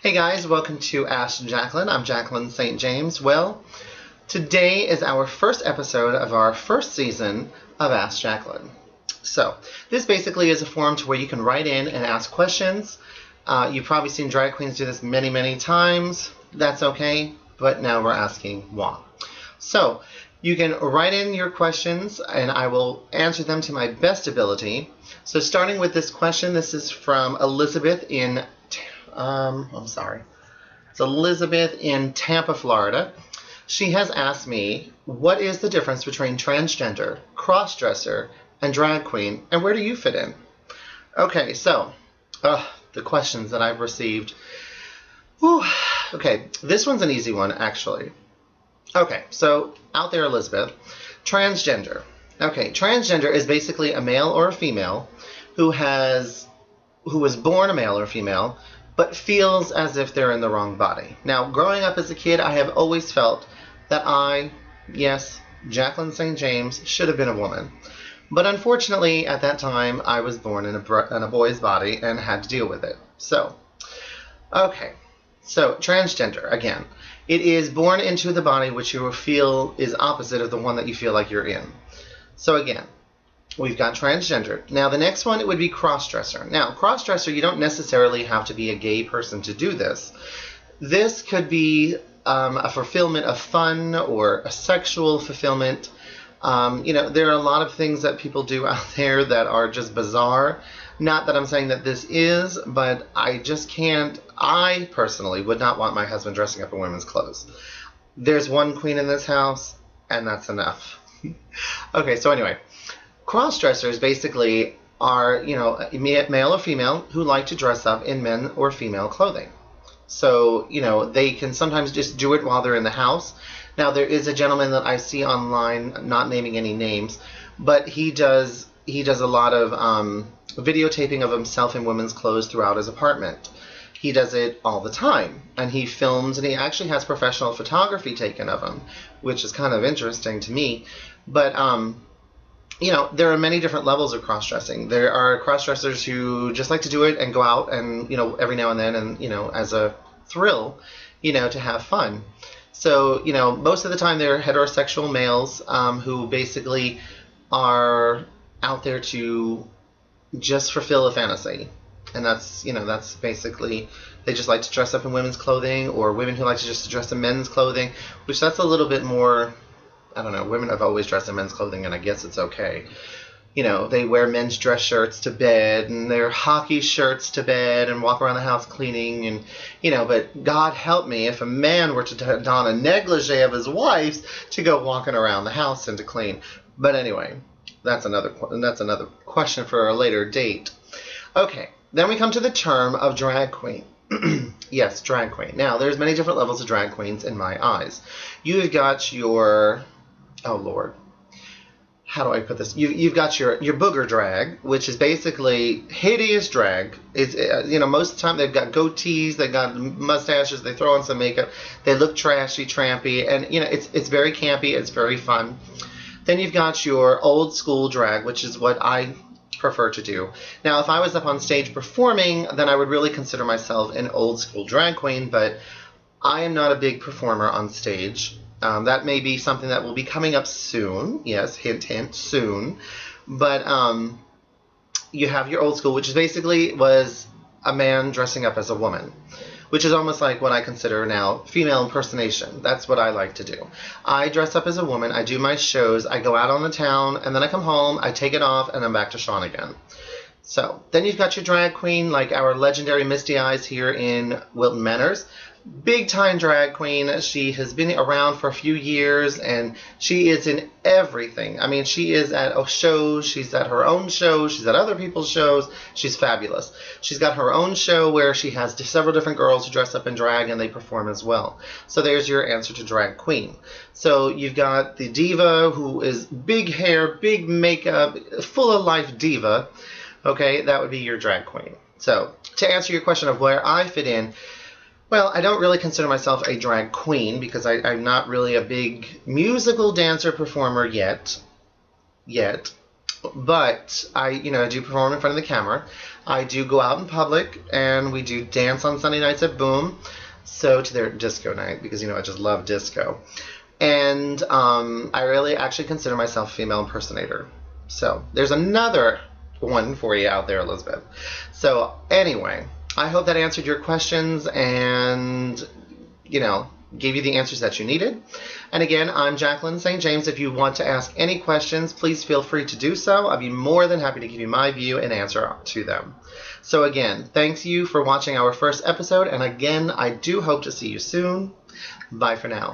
Hey guys, welcome to Ask Jaclyn. I'm Jaclyn St. James. Well, today is our first episode of our first season of Ask Jaclyn. So, this basically is a forum to where you can write in and ask questions. You've probably seen drag queens do this many, many times. That's okay, but now we're asking why. So, you can write in your questions and I will answer them to my best ability. So starting with this question, this is from Elizabeth in It's Elizabeth in Tampa, Florida. She has asked me, what is the difference between transgender, crossdresser, and drag queen, and where do you fit in? Okay, so, the questions that I've received. Whew. Okay, this one's an easy one, actually. Okay, so, out there, Elizabeth, transgender. Okay, transgender is basically a male or a female who was born a male or female, but feels as if they're in the wrong body. Now, growing up as a kid, I have always felt that yes, Jaclyn St. James, should have been a woman. But unfortunately, at that time, I was born in a boy's body and had to deal with it. So, okay. So, transgender, again. It is born into the body which you will feel is opposite of the one that you feel like you're in. So, again, we've got transgender. Now, the next one, it would be crossdresser. Now, crossdresser, you don't necessarily have to be a gay person to do this. This could be a fulfillment of fun or a sexual fulfillment. There are a lot of things that people do out there that are just bizarre. Not that I'm saying that this is, but I personally would not want my husband dressing up in women's clothes. There's one queen in this house, and that's enough. Okay, so anyway. Crossdressers basically are, male or female who like to dress up in men or female clothing. So, they can sometimes just do it while they're in the house. Now, there is a gentleman that I see online, not naming any names, but he does a lot of videotaping of himself in women's clothes throughout his apartment. He does it all the time, and he films, and he actually has professional photography taken of him, which is kind of interesting to me. But, there are many different levels of cross-dressing. There are cross-dressers who just like to do it and go out and, every now and then and, as a thrill, to have fun. So, most of the time they're heterosexual males who basically are out there to just fulfill a fantasy. And that's basically, they just like to dress up in women's clothing, or women who like to just dress in men's clothing, which that's a little bit more, I don't know, women have always dressed in men's clothing, and I guess it's okay. They wear men's dress shirts to bed, and their hockey shirts to bed, and walk around the house cleaning, and, but God help me if a man were to don a negligee of his wife's to go walking around the house and to clean. But anyway, that's another question for a later date. Okay, then we come to the term of drag queen. Yes, drag queen. Now, there's many different levels of drag queens in my eyes. You've got your, oh Lord, how do I put this? You've got your booger drag, which is basically hideous drag. It's, most of the time they've got goatees, they've got mustaches, they throw on some makeup, they look trashy, trampy, and it's very campy, it's very fun. Then you've got your old school drag, which is what I prefer to do. Now, if I was up on stage performing, then I would really consider myself an old school drag queen, but I am not a big performer on stage. That may be something that will be coming up soon. Yes, hint, hint, soon. But you have your old school, which basically was a man dressing up as a woman, which is almost like what I consider now female impersonation. That's what I like to do. I dress up as a woman, I do my shows, I go out on the town, and then I come home, I take it off, and I'm back to Sean again. So, then you've got your drag queen, like our legendary Misty Eyes here in WILTON MANORS. Big time drag queen. She has been around for a few years, and she is in everything. I mean, she is at shows, she's at her own shows, she's at other people's shows. She's fabulous. She's got her own show where she has several different girls who dress up in drag and they perform as well. So there's your answer to drag queen. So you've got the diva, who is big hair, big makeup, full of life diva. Okay, that would be your drag queen. So to answer your question of where I fit in, well, I don't really consider myself a drag queen because I'm not really a big musical dancer performer yet. But I do perform in front of the camera. I do go out in public, and we do dance on Sunday nights at Boom. So to their disco night, because I just love disco. And I really actually consider myself a female impersonator. So there's another one for you out there, Elizabeth. So anyway, I hope that answered your questions and, gave you the answers that you needed. And again, I'm Jaclyn St. James. If you want to ask any questions, please feel free to do so. I'll be more than happy to give you my view and answer to them. So again, thanks you for watching our first episode. And again, I do hope to see you soon. Bye for now.